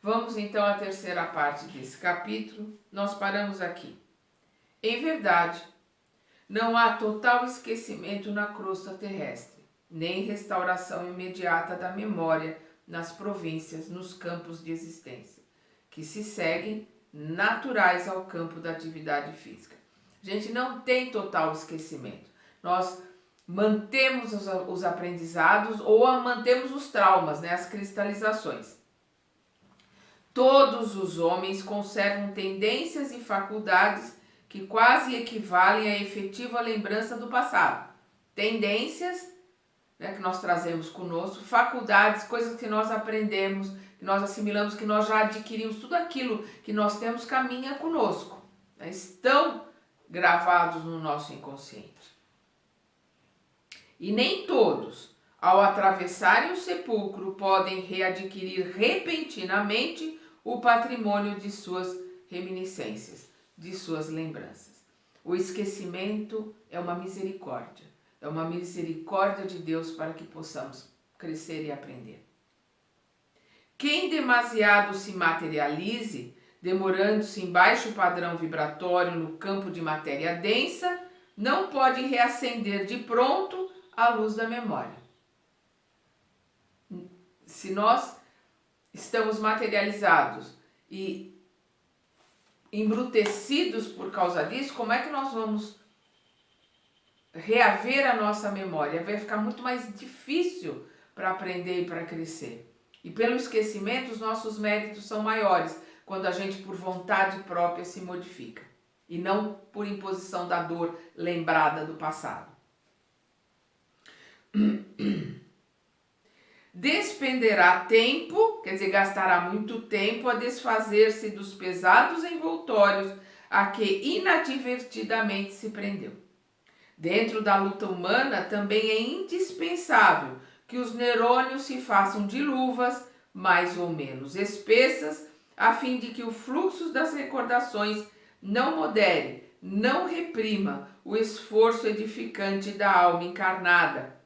Vamos então à terceira parte desse capítulo. Nós paramos aqui. Em verdade, não há total esquecimento na crosta terrestre, nem restauração imediata da memória nas províncias, nos campos de existência, que se seguem naturais ao campo da atividade física. A gente não tem total esquecimento. Nós mantemos os aprendizados ou mantemos os traumas, né, as cristalizações. Todos os homens conservam tendências e faculdades que quase equivalem à efetiva lembrança do passado. Tendências, né, que nós trazemos conosco, faculdades, coisas que nós aprendemos, que nós assimilamos, que nós já adquirimos, tudo aquilo que nós temos caminha conosco, né, estão gravados no nosso inconsciente. E nem todos, ao atravessarem o sepulcro, podem readquirir repentinamente o patrimônio de suas reminiscências, de suas lembranças. O esquecimento é uma misericórdia de Deus para que possamos crescer e aprender. Quem demasiado se materialize, demorando-se em baixo padrão vibratório no campo de matéria densa, não pode reacender de pronto a luz da memória. Se nós estamos materializados e embrutecidos por causa disso, como é que nós vamos reaver a nossa memória? Vai ficar muito mais difícil para aprender e para crescer. E pelo esquecimento, os nossos méritos são maiores quando a gente, por vontade própria, se modifica e não por imposição da dor lembrada do passado. Despenderá tempo, quer dizer, gastará muito tempo a desfazer-se dos pesados envoltórios a que inadvertidamente se prendeu. Dentro da luta humana também é indispensável que os neurônios se façam de luvas mais ou menos espessas, a fim de que o fluxo das recordações não modere, não reprima o esforço edificante da alma encarnada,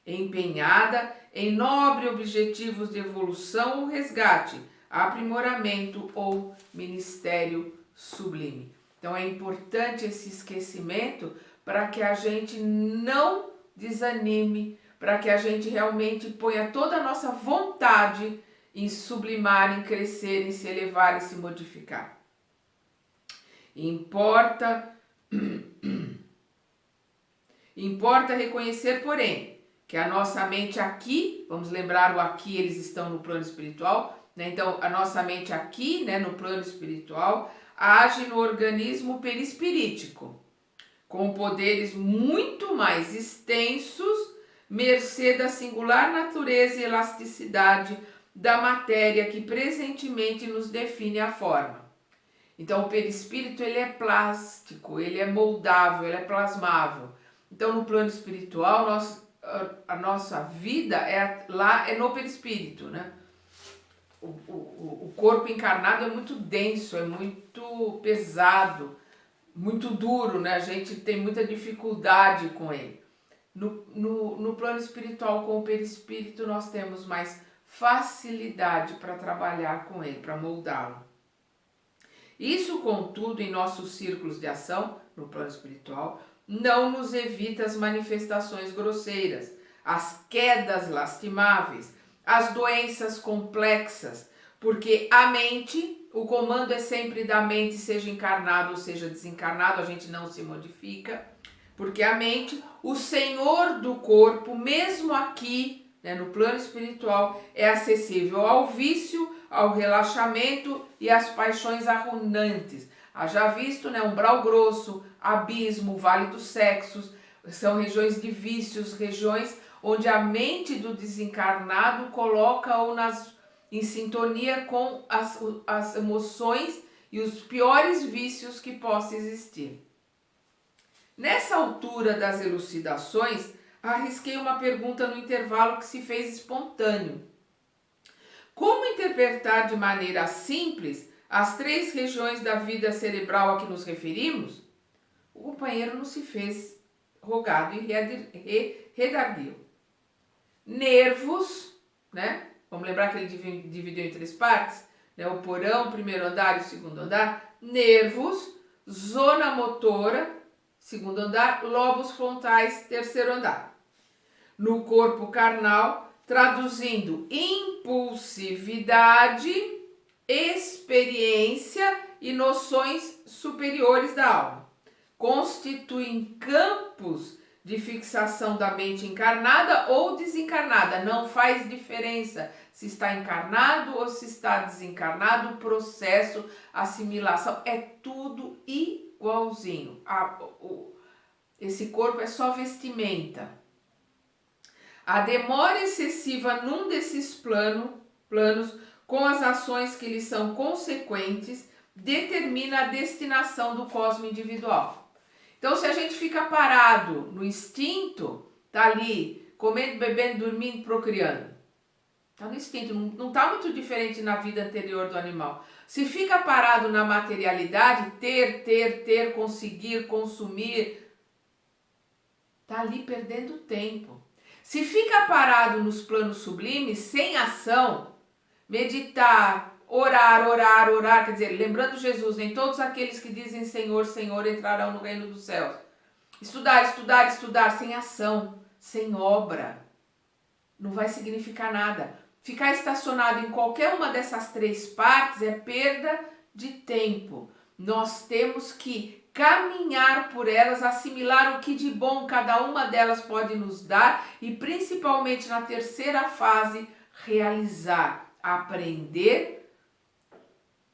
empenhada em nobre objetivos de evolução ou resgate, aprimoramento ou ministério sublime. Então é importante esse esquecimento para que a gente não desanime, para que a gente realmente ponha toda a nossa vontade em sublimar, em crescer, em se elevar e se modificar. Importa reconhecer, porém, que a nossa mente aqui, vamos lembrar o aqui, eles estão no plano espiritual, né? Então a nossa mente aqui, né, no plano espiritual, age no organismo perispirítico, com poderes muito mais extensos, mercê da singular natureza e elasticidade da matéria que presentemente nos define a forma. Então o perispírito, ele é plástico, ele é moldável, ele é plasmável. Então no plano espiritual, a nossa vida lá é no perispírito, né? O corpo encarnado é muito denso, é muito pesado, muito duro, né? A gente tem muita dificuldade com ele. No plano espiritual, com o perispírito, nós temos mais facilidade para trabalhar com ele, para moldá-lo. Isso, contudo, em nossos círculos de ação, no plano espiritual, não nos evita as manifestações grosseiras, as quedas lastimáveis, as doenças complexas, porque a mente, o comando é sempre da mente, seja encarnado ou seja desencarnado, a gente não se modifica, porque a mente, o senhor do corpo, mesmo aqui, né, no plano espiritual, é acessível ao vício, ao relaxamento e às paixões arruinantes. Haja visto, né, umbral grosso, abismo, vale dos sexos, são regiões de vícios, regiões onde a mente do desencarnado coloca-o em sintonia com as emoções e os piores vícios que possam existir. Nessa altura das elucidações, arrisquei uma pergunta no intervalo que se fez espontâneo. Como interpretar de maneira simples as 3 regiões da vida cerebral a que nos referimos? O companheiro não se fez rogado e redarguiu. Nervos, né? Vamos lembrar que ele dividiu em 3 partes? né? O porão, o primeiro andar e o segundo andar, nervos, zona motora, segundo andar, lobos frontais, terceiro andar. No corpo carnal, traduzindo impulsividade, experiência e noções superiores da alma. Constituem campos de fixação da mente encarnada ou desencarnada. Não faz diferença se está encarnado ou se está desencarnado, o processo, assimilação, é tudo igualzinho. Esse corpo é só vestimenta. A demora excessiva num desses planos, com as ações que lhe são consequentes, determina a destinação do cosmo individual. Então, se a gente fica parado no instinto, tá ali, comendo, bebendo, dormindo, procriando. Tá no instinto, não tá muito diferente na vida anterior do animal. Se fica parado na materialidade, ter, conseguir, consumir, tá ali perdendo tempo. Se fica parado nos planos sublimes, sem ação, meditar, orar, quer dizer, lembrando Jesus, nem todos aqueles que dizem Senhor, Senhor entrarão no reino dos céus. Estudar, sem ação, sem obra, não vai significar nada. Ficar estacionado em qualquer uma dessas três partes é perda de tempo. Nós temos que caminhar por elas, assimilar o que de bom cada uma delas pode nos dar e principalmente na terceira fase, realizar, aprender,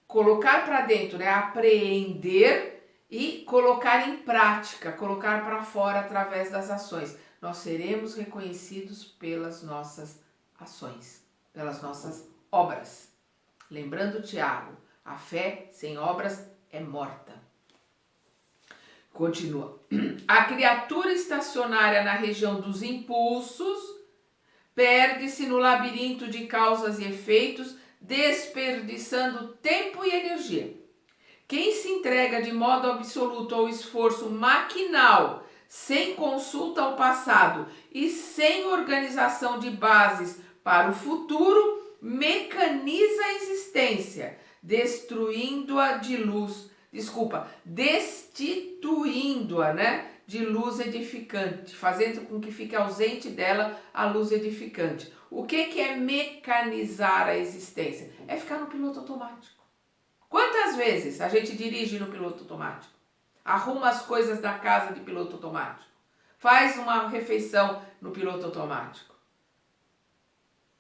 colocar para dentro, né? Apreender e colocar em prática, colocar para fora através das ações. Nós seremos reconhecidos pelas nossas ações, pelas nossas obras. Lembrando Tiago, a fé sem obras é morta. Continua. A criatura estacionária na região dos impulsos perde-se no labirinto de causas e efeitos, desperdiçando tempo e energia. Quem se entrega de modo absoluto ao esforço maquinal, sem consulta ao passado e sem organização de bases para o futuro, mecaniza a existência, destituindo-a, né, de luz edificante, fazendo com que fique ausente dela a luz edificante. O que é mecanizar a existência? É ficar no piloto automático. Quantas vezes a gente dirige no piloto automático? Arruma as coisas da casa de piloto automático. Faz uma refeição no piloto automático.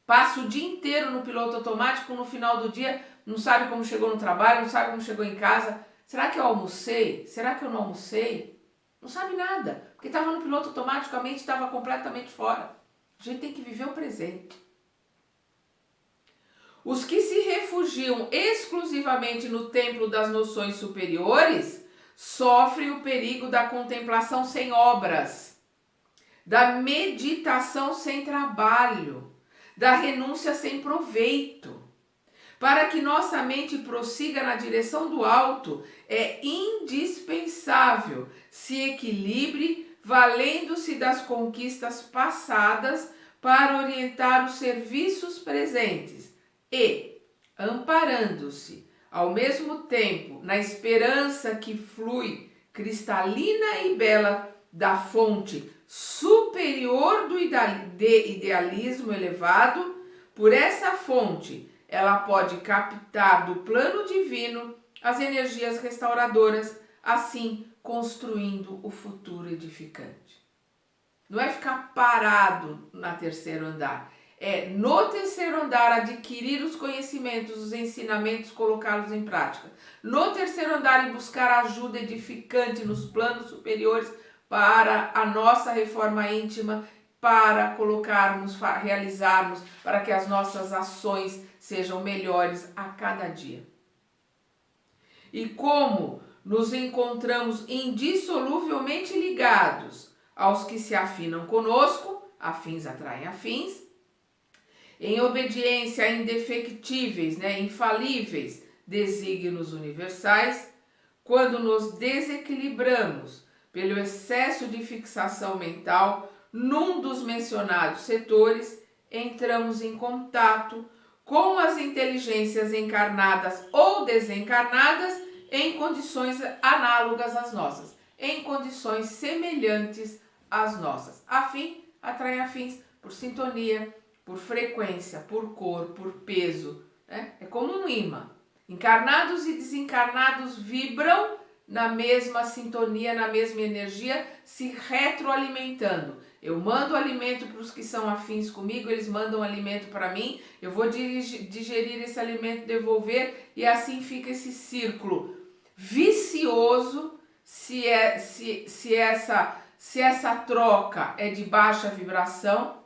Passa o dia inteiro no piloto automático, no final do dia não sabe como chegou no trabalho, não sabe como chegou em casa. Será que eu almocei? Será que eu não almocei? Não sabe nada, porque estava no piloto automático, a mente estava completamente fora. A gente tem que viver o presente. Os que se refugiam exclusivamente no templo das noções superiores sofrem o perigo da contemplação sem obras, da meditação sem trabalho, da renúncia sem proveito. Para que nossa mente prossiga na direção do alto, é indispensável se equilibre, valendo-se das conquistas passadas para orientar os serviços presentes e, amparando-se ao mesmo tempo na esperança que flui cristalina e bela da fonte superior do idealismo elevado, por essa fonte ela pode captar do plano divino as energias restauradoras, assim construindo o futuro edificante. Não é ficar parado na terceiro andar, é no terceiro andar adquirir os conhecimentos, os ensinamentos, colocá-los em prática. No terceiro andar e buscar ajuda edificante nos planos superiores para a nossa reforma íntima, para colocarmos, realizarmos, para que as nossas ações sejam melhores a cada dia. E como nos encontramos indissoluvelmente ligados aos que se afinam conosco, afins atraem afins, em obediência a indefectíveis, infalíveis desígnios universais, quando nos desequilibramos pelo excesso de fixação mental num dos mencionados setores, entramos em contato com as inteligências encarnadas ou desencarnadas em condições análogas às nossas, em condições semelhantes às nossas. Afim atrai afins por sintonia, por frequência, por cor, por peso, né? É como um imã. Encarnados e desencarnados vibram na mesma sintonia, na mesma energia, se retroalimentando. Eu mando alimento para os que são afins comigo, eles mandam alimento para mim, eu vou digerir esse alimento, devolver, e assim fica esse círculo vicioso, se essa troca é de baixa vibração,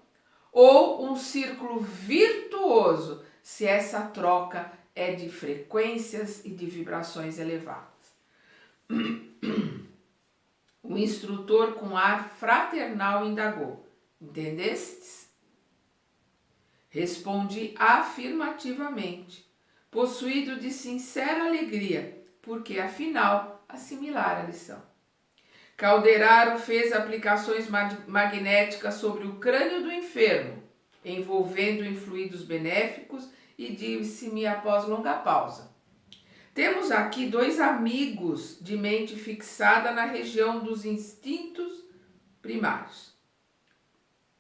ou um círculo virtuoso, se essa troca é de frequências e de vibrações elevadas. O instrutor com ar fraternal indagou: entendestes? Respondi afirmativamente, possuído de sincera alegria, porque afinal assimilara a lição. Calderaro fez aplicações magnéticas sobre o crânio do enfermo, envolvendo em fluidos benéficos, e disse-me após longa pausa: temos aqui dois amigos de mente fixada na região dos instintos primários.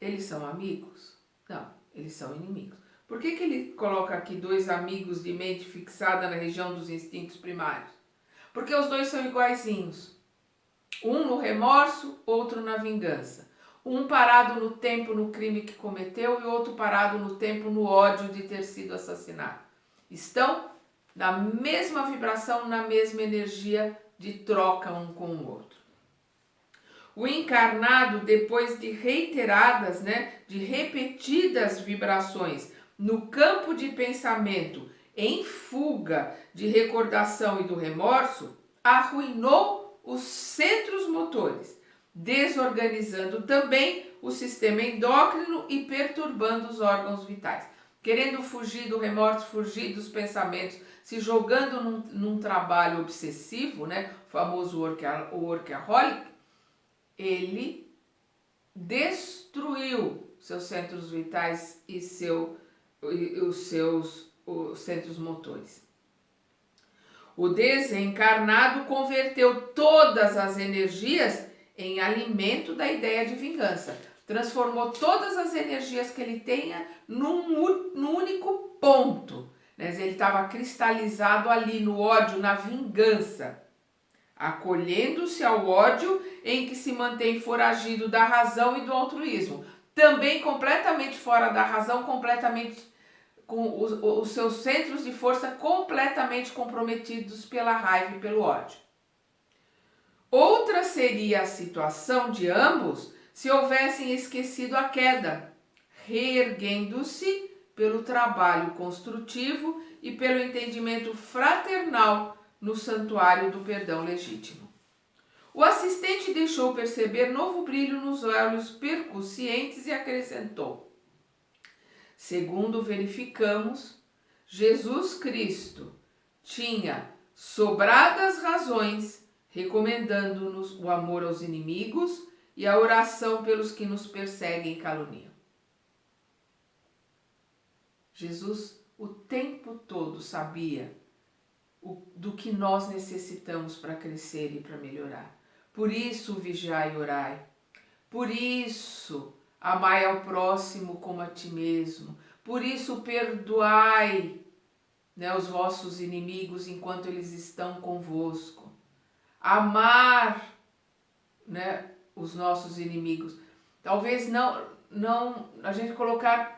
Eles são amigos? Não, eles são inimigos. Por que ele coloca aqui dois amigos de mente fixada na região dos instintos primários? Porque os dois são iguaizinhos. Um no remorso, outro na vingança. Um parado no tempo no crime que cometeu e outro parado no tempo no ódio de ter sido assassinado. Estão na mesma vibração, na mesma energia de troca um com o outro. O encarnado, depois de reiteradas, de repetidas vibrações no campo de pensamento, em fuga de recordação e do remorso, arruinou os centros motores, desorganizando também o sistema endócrino e perturbando os órgãos vitais. Querendo fugir do remorso, fugir dos pensamentos, se jogando num trabalho obsessivo, o famoso workaholic, ele destruiu seus centros vitais e os seus centros motores. O desencarnado converteu todas as energias em alimento da ideia de vingança. Transformou todas as energias que ele tenha num único ponto. Ele estava cristalizado ali no ódio, na vingança, acolhendo-se ao ódio em que se mantém foragido da razão e do altruísmo. Também completamente fora da razão, completamente com os seus centros de força completamente comprometidos pela raiva e pelo ódio. Outra seria a situação de ambos se houvessem esquecido a queda, reerguendo-se pelo trabalho construtivo e pelo entendimento fraternal no santuário do perdão legítimo. O assistente deixou perceber novo brilho nos olhos percussientes e acrescentou: segundo verificamos, Jesus Cristo tinha sobradas razões recomendando-nos o amor aos inimigos e a oração pelos que nos perseguem e caluniam. Jesus o tempo todo sabia do que nós necessitamos para crescer e para melhorar. Por isso vigiai e orai. Por isso amai ao próximo como a ti mesmo. Por isso perdoai os vossos inimigos enquanto eles estão convosco. Amar os nossos inimigos. Talvez não a gente colocar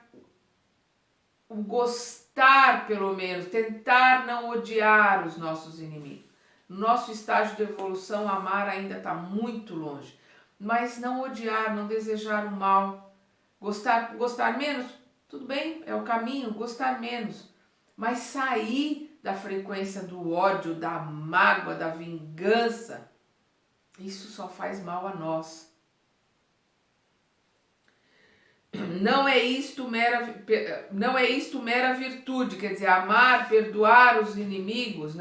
o gostar, pelo menos, tentar não odiar os nossos inimigos. No nosso estágio de evolução, amar ainda está muito longe. Mas não odiar, não desejar o mal. Gostar menos, tudo bem, é o caminho, gostar menos. Mas sair da frequência do ódio, da mágoa, da vingança, isso só faz mal a nós. Não é isto mera virtude, quer dizer, amar, perdoar os inimigos,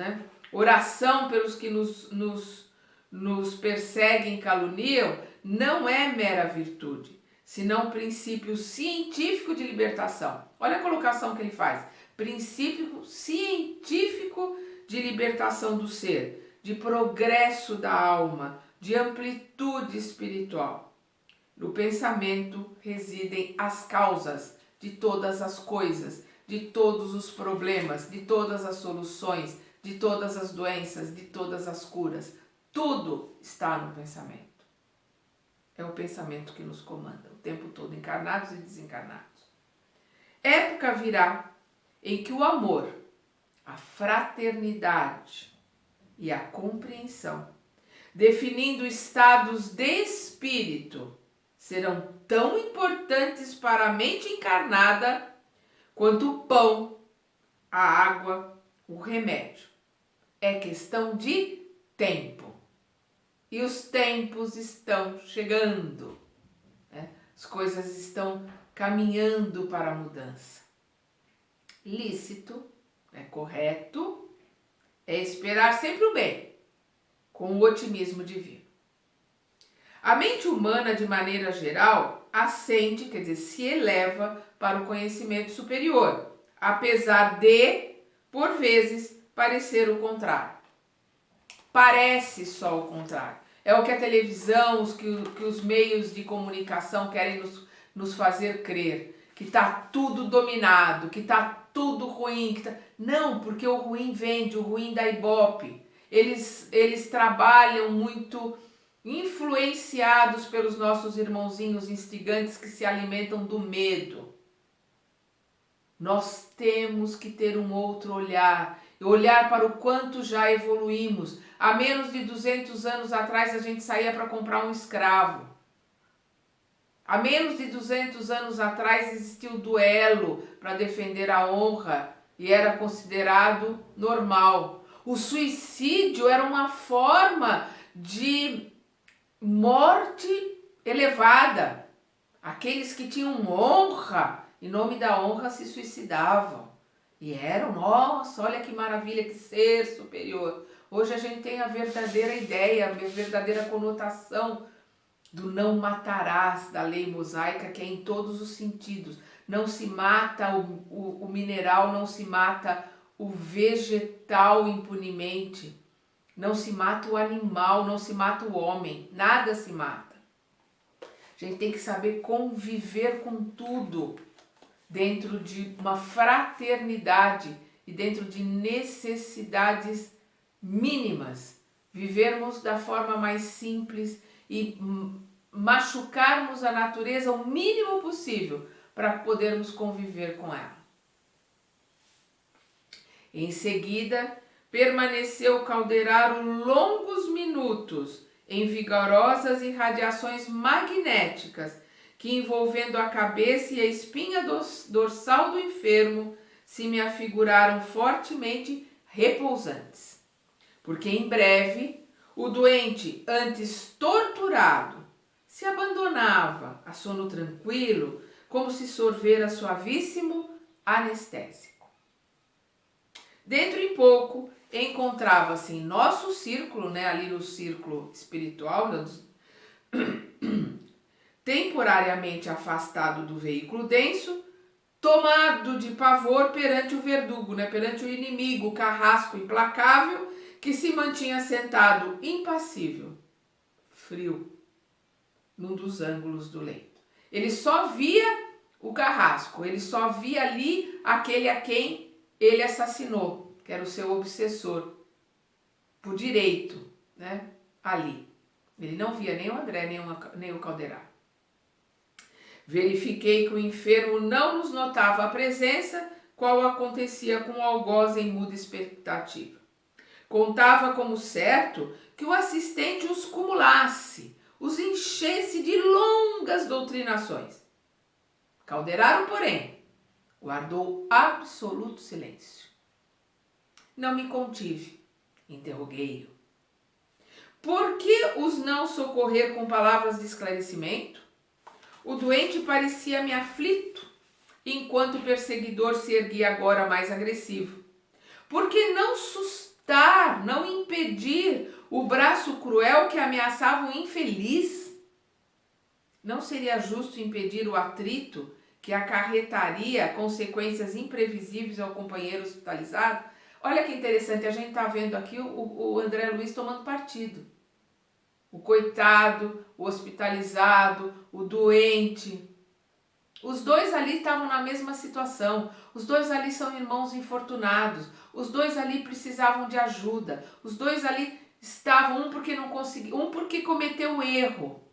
Oração pelos que nos perseguem e caluniam, não é mera virtude, senão princípio científico de libertação. Olha a colocação que ele faz. princípio científico de libertação do ser, de progresso da alma, de amplitude espiritual. No pensamento residem as causas de todas as coisas, de todos os problemas, de todas as soluções, de todas as doenças, de todas as curas. Tudo está no pensamento. É o pensamento que nos comanda o tempo todo, encarnados e desencarnados. Época virá em que o amor, a fraternidade e a compreensão, definindo estados de espírito, serão tão importantes para a mente encarnada quanto o pão, a água, o remédio. É questão de tempo. E os tempos estão chegando, né? As coisas estão caminhando para a mudança. Lícito, correto, é esperar sempre o bem, com o otimismo divino. A mente humana, de maneira geral, ascende, quer dizer, se eleva para o conhecimento superior, apesar de, por vezes, parecer o contrário. Parece só o contrário. É o que a televisão, que os meios de comunicação querem nos fazer crer, que está tudo dominado, que está tudo ruim. Não, porque o ruim vende, o ruim dá ibope. Eles trabalham muito influenciados pelos nossos irmãozinhos instigantes que se alimentam do medo. Nós temos que ter um outro olhar para o quanto já evoluímos. Há menos de 200 anos atrás a gente saía para comprar um escravo. Há menos de 200 anos atrás existia o duelo para defender a honra e era considerado normal. O suicídio era uma forma de morte elevada. Aqueles que tinham honra, em nome da honra, se suicidavam. E eram, nossa, olha que maravilha, que ser superior. Hoje a gente tem a verdadeira ideia, a verdadeira conotação do não matarás da lei mosaica, que é em todos os sentidos. Não se mata o mineral, não se mata o vegetal impunemente, não se mata o animal, não se mata o homem, nada se mata. A gente tem que saber conviver com tudo dentro de uma fraternidade e dentro de necessidades mínimas. Vivermos da forma mais simples e machucarmos a natureza o mínimo possível para podermos conviver com ela. Em seguida, permaneceu Calderaro longos minutos em vigorosas irradiações magnéticas que, envolvendo a cabeça e a espinha dorsal do enfermo, se me afiguraram fortemente repousantes. Porque em breve o doente, antes torturado, se abandonava a sono tranquilo, como se sorvera suavíssimo anestésico. Dentro em pouco, encontrava-se em nosso círculo, ali no círculo espiritual, temporariamente afastado do veículo denso, tomado de pavor perante o verdugo, perante o inimigo, o carrasco implacável, que se mantinha sentado impassível, frio, num dos ângulos do leito. Ele só via o carrasco, ele só via ali aquele a quem ele assassinou, que era o seu obsessor, por direito, ali. Ele não via nem o André, nem o Calderaro. Verifiquei que o enfermo não nos notava a presença, qual acontecia com o algoz em muda expectativa. Contava como certo que o assistente os cumulasse, os enchesse de longas doutrinações. Calderaro, porém, guardou absoluto silêncio. Não me contive, interroguei-o. Por que os não socorrer com palavras de esclarecimento? O doente parecia-me aflito, enquanto o perseguidor se erguia agora mais agressivo. Por que não sustar, não impedir o braço cruel que ameaçava o infeliz? Não seria justo impedir o atrito que acarretaria consequências imprevisíveis ao companheiro hospitalizado. Olha que interessante, a gente está vendo aqui o André Luiz tomando partido. O coitado, o hospitalizado, o doente. Os dois ali estavam na mesma situação. Os dois ali são irmãos infortunados. Os dois ali precisavam de ajuda. Os dois ali estavam, um porque não conseguia, um porque cometeu erro.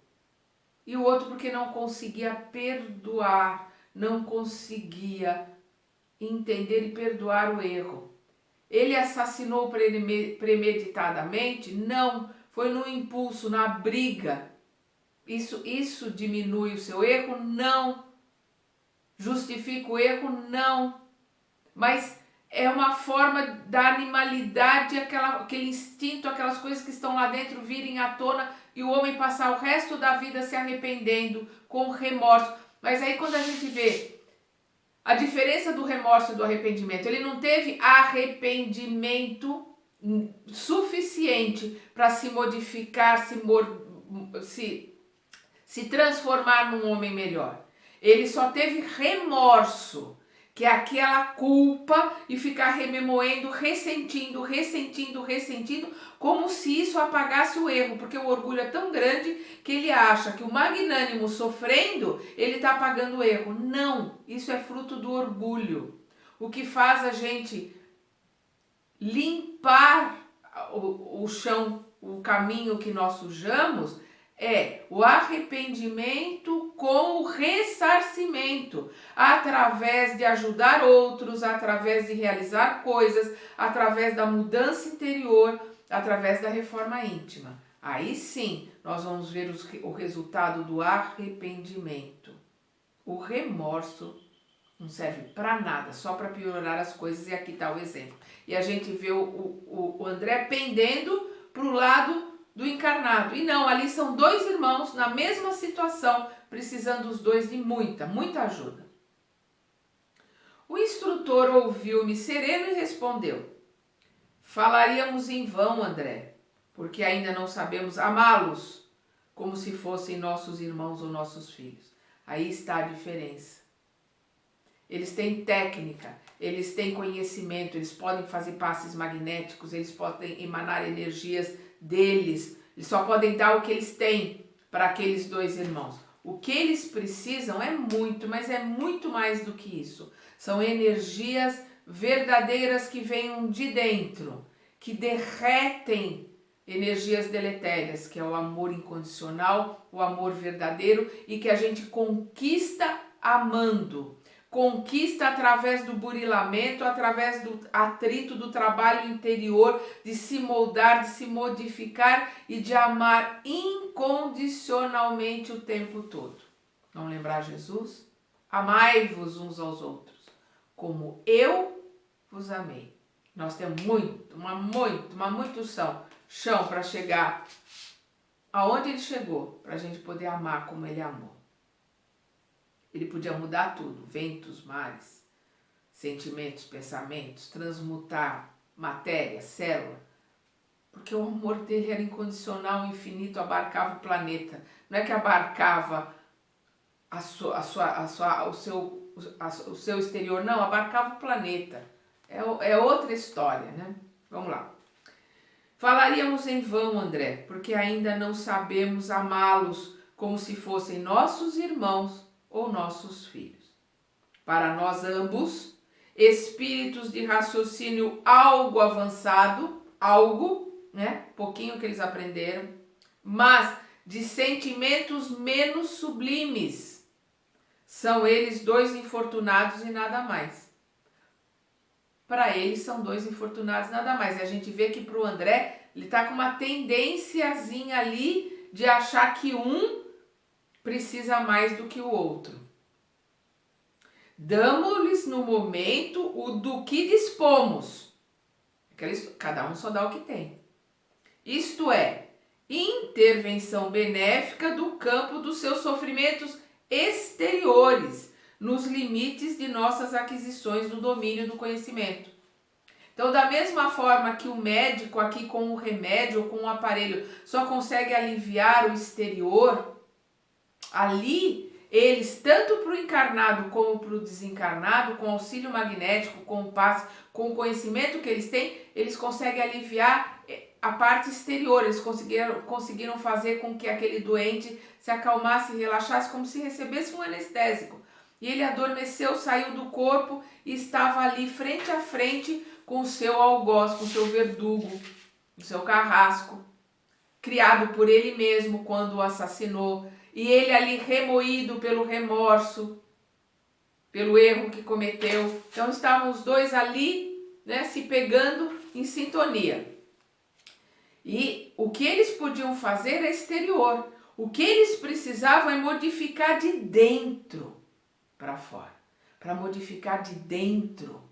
E o outro porque não conseguia perdoar, não conseguia entender e perdoar o erro. Ele assassinou premeditadamente? Não, foi no impulso, na briga. Isso diminui o seu erro? Não. Justifica o erro? Não. Mas é uma forma da animalidade, aquele instinto, aquelas coisas que estão lá dentro virem à tona e o homem passar o resto da vida se arrependendo, com remorso. Mas aí quando a gente vê a diferença do remorso e do arrependimento, ele não teve arrependimento suficiente para se modificar, se transformar num homem melhor. Ele só teve remorso, que é aquela culpa e ficar rememoendo, ressentindo, como se isso apagasse o erro, porque o orgulho é tão grande que ele acha que o magnânimo sofrendo, ele está apagando o erro. Não, isso é fruto do orgulho. O que faz a gente limpar o chão, o caminho que nós sujamos, é o arrependimento com o ressarcimento, através de ajudar outros, através de realizar coisas, através da mudança interior, através da reforma íntima. Aí sim, nós vamos ver o resultado do arrependimento. O remorso não serve para nada, só para piorar as coisas, e aqui está o exemplo. E a gente vê o André pendendo para o lado do encarnado. E não, ali são dois irmãos na mesma situação, precisando os dois de muita ajuda. O instrutor ouviu-me sereno e respondeu: falaríamos em vão, André, porque ainda não sabemos amá-los como se fossem nossos irmãos ou nossos filhos. Aí está a diferença. Eles têm técnica, eles têm conhecimento, eles podem fazer passes magnéticos, eles podem emanar energias deles, eles só podem dar o que eles têm para aqueles dois irmãos. O que eles precisam é muito, mas é muito mais do que isso. São energias verdadeiras que vêm de dentro, que derretem energias deletérias, que é o amor incondicional, o amor verdadeiro, e que a gente conquista amando. Conquista através do burilamento, através do atrito, do trabalho interior, de se moldar, de se modificar e de amar incondicionalmente o tempo todo. Vamos lembrar Jesus? Amai-vos uns aos outros, como eu vos amei. Nós temos muito chão para chegar aonde ele chegou, para a gente poder amar como ele amou. Ele podia mudar tudo, ventos, mares, sentimentos, pensamentos, transmutar matéria, célula, porque o amor dele era incondicional, infinito, abarcava o planeta. Não é que abarcava o seu exterior, não, abarcava o planeta. É outra história, né? Vamos lá. Falaríamos em vão, André, porque ainda não sabemos amá-los como se fossem nossos irmãos ou nossos filhos. Para nós ambos, espíritos de raciocínio algo avançado, pouquinho que eles aprenderam, mas de sentimentos menos sublimes. São eles dois infortunados e nada mais. Para eles são dois infortunados e nada mais. E a gente vê que para o André, ele está com uma tendênciazinha ali de achar que um precisa mais do que o outro. Damos-lhes no momento o do que dispomos. Cada um só dá o que tem. Isto é, intervenção benéfica do campo dos seus sofrimentos exteriores, nos limites de nossas aquisições do domínio do conhecimento. Então, da mesma forma que o médico aqui com o remédio ou com o aparelho só consegue aliviar o exterior, ali eles, tanto para o encarnado como para o desencarnado, com auxílio magnético, com o passe, com o conhecimento que eles têm, eles conseguem aliviar a parte exterior, eles conseguiram fazer com que aquele doente se acalmasse e relaxasse como se recebesse um anestésico. E ele adormeceu, saiu do corpo e estava ali frente a frente com o seu algoz, com o seu verdugo, o seu carrasco, criado por ele mesmo quando o assassinou. E ele ali remoído pelo remorso, pelo erro que cometeu. Então estavam os dois ali, né, se pegando em sintonia. E o que eles podiam fazer é exterior. O que eles precisavam é modificar de dentro para fora. Para modificar de dentro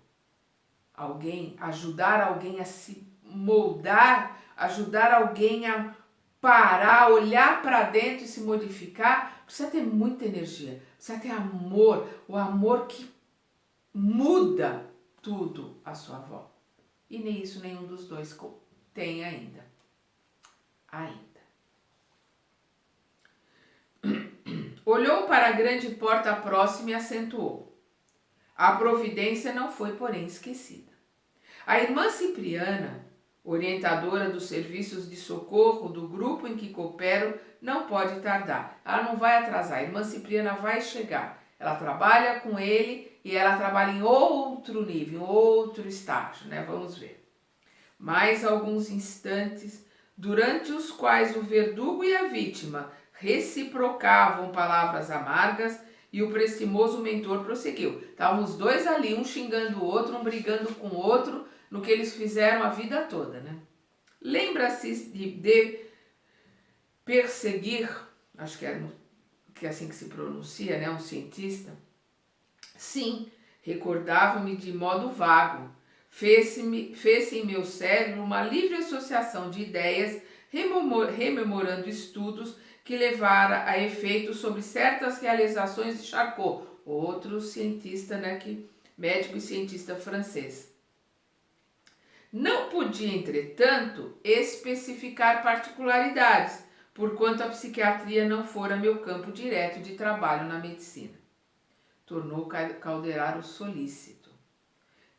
alguém, ajudar alguém a se moldar, ajudar alguém a parar, olhar para dentro e se modificar, precisa ter muita energia, precisa ter amor, o amor que muda tudo à sua volta. E nem isso nenhum dos dois tem ainda. Olhou para a grande porta próxima e acentuou. A providência não foi, porém, esquecida. A irmã Cipriana, orientadora dos serviços de socorro do grupo em que coopero, não pode tardar. Ela não vai atrasar, a irmã Cipriana vai chegar. Ela trabalha com ele e ela trabalha em outro nível, em outro estágio, né? Vamos ver. Mais alguns instantes, durante os quais o verdugo e a vítima reciprocavam palavras amargas, e o prestimoso mentor prosseguiu. Estavam os dois ali, um xingando o outro, um brigando com o outro, no que eles fizeram a vida toda, né? Lembra-se de perseguir, acho que é assim que se pronuncia, né? Um cientista. Sim, recordava-me de modo vago. Fez-se em meu cérebro uma livre associação de ideias, rememorando estudos que levara a efeito sobre certas realizações de Charcot, outro cientista, né, médico e cientista francês. Não podia, entretanto, especificar particularidades, porquanto a psiquiatria não fora meu campo direto de trabalho na medicina. Tornou Calderaro solícito.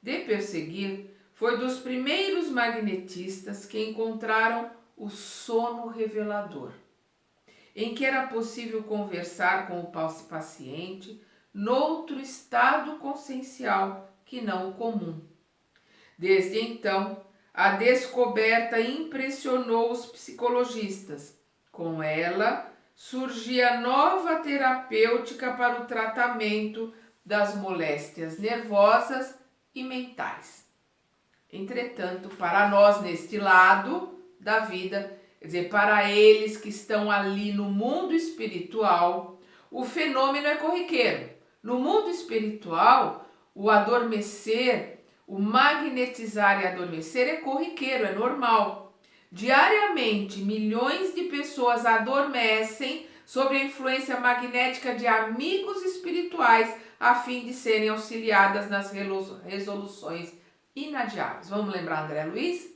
De perseguir, foi dos primeiros magnetistas que encontraram o sono revelador, em que era possível conversar com o paciente noutro estado consciencial que não o comum. Desde então, a descoberta impressionou os psicologistas. Com ela, surgia nova terapêutica para o tratamento das moléstias nervosas e mentais. Entretanto, para nós neste lado da vida, quer dizer, para eles que estão ali no mundo espiritual, o fenômeno é corriqueiro. No mundo espiritual, o adormecer, o magnetizar e adormecer é corriqueiro, é normal. Diariamente, milhões de pessoas adormecem sob a influência magnética de amigos espirituais a fim de serem auxiliadas nas resoluções inadiáveis. Vamos lembrar André Luiz?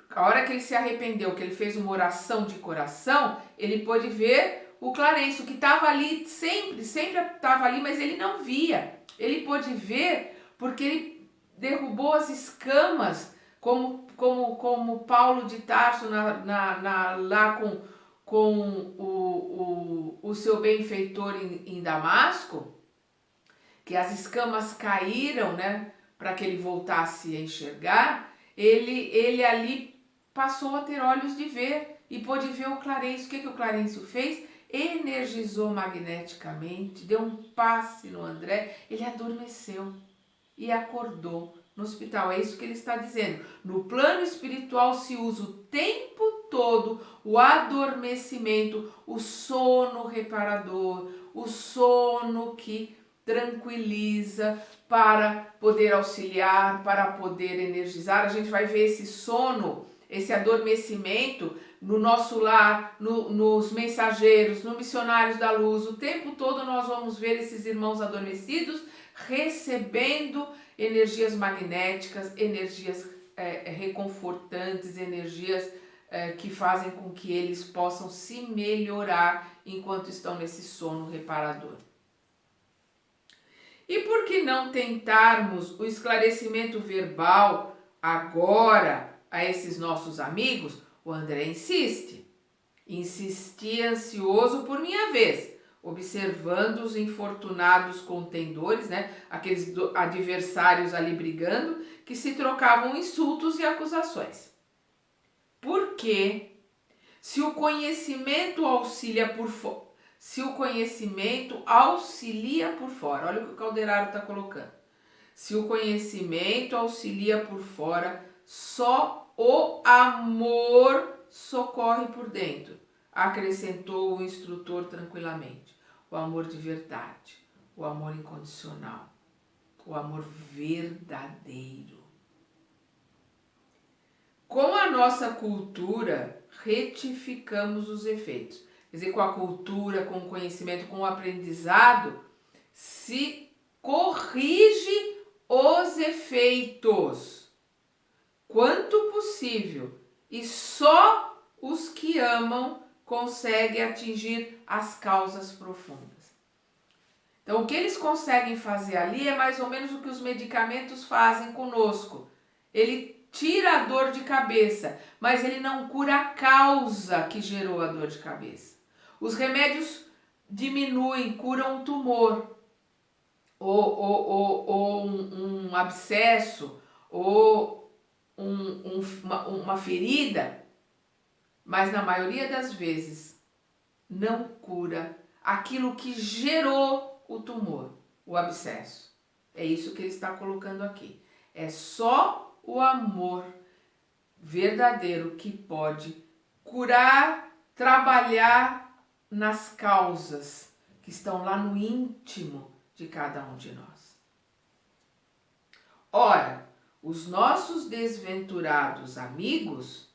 A hora que ele se arrependeu, que ele fez uma oração de coração, ele pôde ver o Clarencio, que estava ali, sempre estava ali, mas ele não via. Ele pôde ver porque ele derrubou as escamas, como Paulo de Tarso lá com o seu benfeitor em Damasco, que as escamas caíram, né, para que ele voltasse a enxergar. Ele ali passou a ter olhos de ver e pôde ver o Clarencio. O que o Clarencio fez? Energizou magneticamente, deu um passe no André, ele adormeceu e acordou no hospital. É isso que ele está dizendo. No plano espiritual se usa o tempo todo o adormecimento, o sono reparador, o sono que tranquiliza, para poder auxiliar, para poder energizar. A gente vai ver esse sono, esse adormecimento no nosso lar, nos mensageiros, no Missionários da Luz. O tempo todo nós vamos ver esses irmãos adormecidos recebendo energias magnéticas, energias reconfortantes, energias que fazem com que eles possam se melhorar enquanto estão nesse sono reparador. E por que não tentarmos o esclarecimento verbal agora a esses nossos amigos? O André insiste. Insisti ansioso por minha vez, observando os infortunados contendores, aqueles adversários ali brigando, que se trocavam insultos e acusações. Porque se o conhecimento auxilia por fora, olha o que o Calderaro está colocando. Se o conhecimento auxilia por fora, só o amor socorre por dentro, acrescentou o instrutor tranquilamente. O amor de verdade, o amor incondicional, o amor verdadeiro. Com a nossa cultura, retificamos os efeitos. Quer dizer, com a cultura, com o conhecimento, com o aprendizado, se corrige os efeitos, quanto possível. E só os que amam conseguem atingir as causas profundas. Então, o que eles conseguem fazer ali é mais ou menos o que os medicamentos fazem conosco. Ele tira a dor de cabeça, mas ele não cura a causa que gerou a dor de cabeça. Os remédios diminuem, curam um tumor, ou um abscesso, ou uma ferida, mas na maioria das vezes não cura aquilo que gerou o tumor, o abscesso. É isso que ele está colocando aqui. É só o amor verdadeiro que pode curar, trabalhar nas causas que estão lá no íntimo de cada um de nós. Ora, os nossos desventurados amigos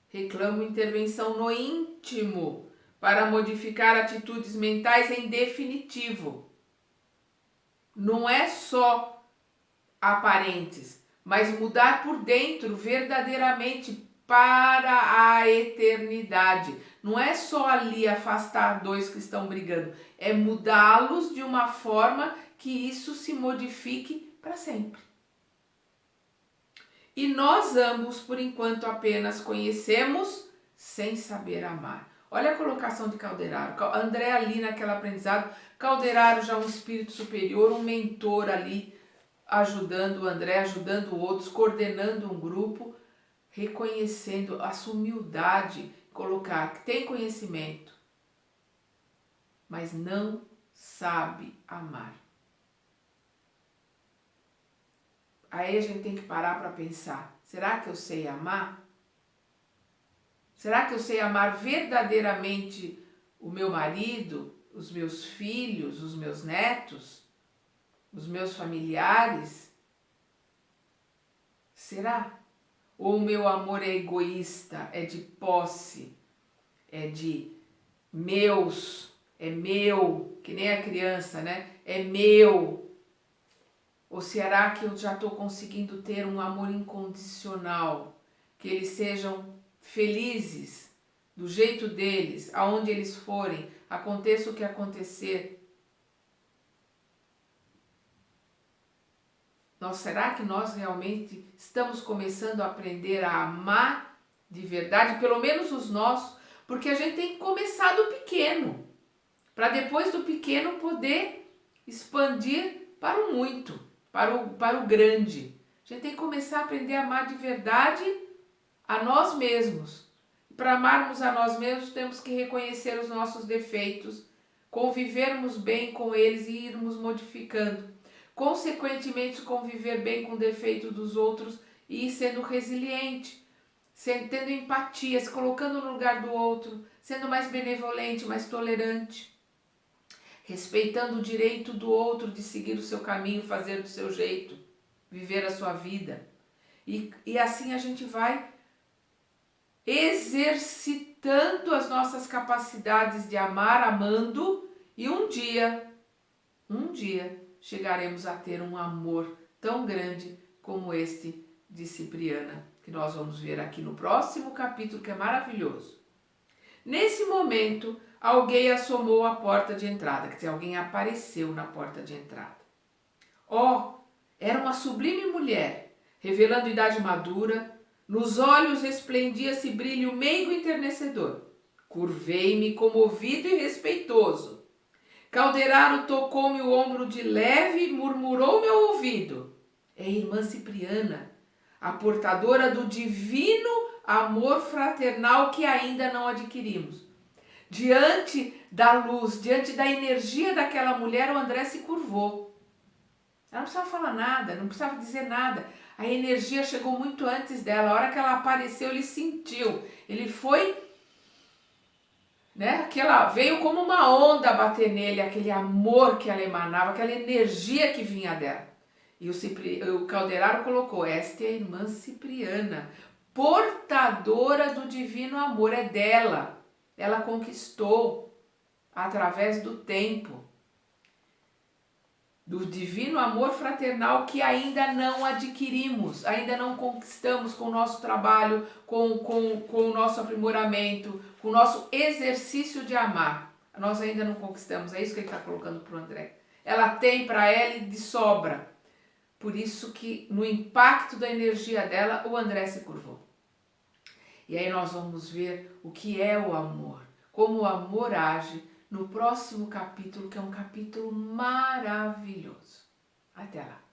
reclamam intervenção no íntimo para modificar atitudes mentais em definitivo. Não é só aparentes, mas mudar por dentro verdadeiramente para a eternidade. Não é só ali afastar dois que estão brigando, é mudá-los de uma forma que isso se modifique para sempre. E nós ambos, por enquanto, apenas conhecemos sem saber amar. Olha a colocação de Calderaro. André ali naquele aprendizado, Calderaro já um espírito superior, um mentor ali, ajudando o André, ajudando outros, coordenando um grupo, reconhecendo a sua humildade, colocar que tem conhecimento, mas não sabe amar. Aí a gente tem que parar para pensar, será que eu sei amar? Será que eu sei amar verdadeiramente o meu marido, os meus filhos, os meus netos, os meus familiares? Será? Ou o meu amor é egoísta, é de posse, é de meus, é meu, que nem a criança, É meu. Ou será que eu já estou conseguindo ter um amor incondicional, que eles sejam felizes do jeito deles, aonde eles forem, aconteça o que acontecer? Será que nós realmente estamos começando a aprender a amar de verdade, pelo menos os nossos? Porque a gente tem que começar do pequeno, para depois do pequeno poder expandir para o muito, para o grande. A gente tem que começar a aprender a amar de verdade a nós mesmos. Para amarmos a nós mesmos, temos que reconhecer os nossos defeitos, convivermos bem com eles e irmos modificando. Consequentemente, conviver bem com o defeito dos outros e ir sendo resiliente, tendo empatia, se colocando no lugar do outro, sendo mais benevolente, mais tolerante, respeitando o direito do outro de seguir o seu caminho, fazer do seu jeito, viver a sua vida. E assim a gente vai exercitando as nossas capacidades de amar, amando, e um dia, chegaremos a ter um amor tão grande como este de Cipriana, que nós vamos ver aqui no próximo capítulo, que é maravilhoso. Nesse momento, alguém assomou à porta de entrada, quer dizer, alguém apareceu na porta de entrada. Era uma sublime mulher, revelando idade madura, nos olhos esplendia-se brilho meigo e enternecedor. Curvei-me comovido e respeitoso. Calderaro tocou-me o ombro de leve e murmurou meu ouvido. É a irmã Cipriana, a portadora do divino amor fraternal que ainda não adquirimos. Diante da luz, diante da energia daquela mulher, o André se curvou. Ela não precisava falar nada, não precisava dizer nada. A energia chegou muito antes dela. A hora que ela apareceu, ele sentiu. Ele foi, né? Veio como uma onda bater nele, aquele amor que ela emanava, aquela energia que vinha dela. E o Calderaro colocou: esta é a irmã Cipriana, portadora do divino amor, é dela. Ela conquistou através do tempo, do divino amor fraternal que ainda não adquirimos, ainda não conquistamos com o nosso trabalho, com o nosso aprimoramento, com o nosso exercício de amar. Nós ainda não conquistamos, é isso que ele está colocando para o André. Ela tem para ela de sobra. Por isso que no impacto da energia dela, o André se curvou. E aí nós vamos ver o que é o amor, como o amor age no próximo capítulo, que é um capítulo maravilhoso. Até lá!